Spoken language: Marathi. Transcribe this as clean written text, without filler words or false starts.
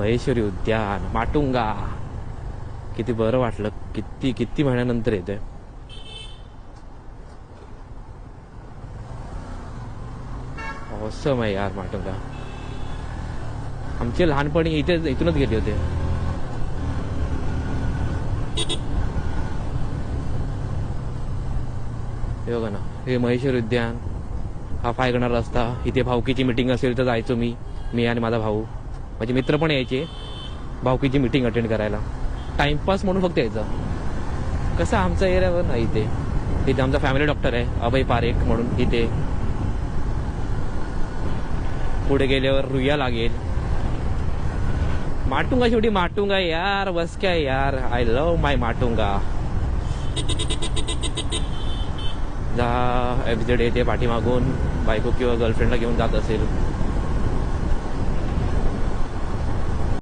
महेश्वरी उद्यान माटुंगा. किती बरं वाटलं. किती किती महिन्यानंतर येतोय. ऑसम आहे यार माटुंगा. आमचे लहानपणी इथूनच गेले होते. हे बघा ना, हे महेश्वरी उद्यान. हा फायगणा रस्ता. इथे भाऊकीची मिटिंग असेल तर जायचो मी आणि माझा भाऊ. माझे मित्र पण यायचे भाऊकीची मिटिंग अटेंड करायला. टाइमपास म्हणून फक्त यायचं. कसं आमचा एरियावर नाही इथे आमचा फॅमिली डॉक्टर आहे अभय पारेख म्हणून. इथे पुढे गेल्यावर रुईया लागेल. माटुंगा शेवटी माटुंगा यार. बस काय यार. आय लव्ह माय माटुंगा. जा FZ येते पाठीमागून. बायको किंवा गर्लफ्रेंडला घेऊन जात असेल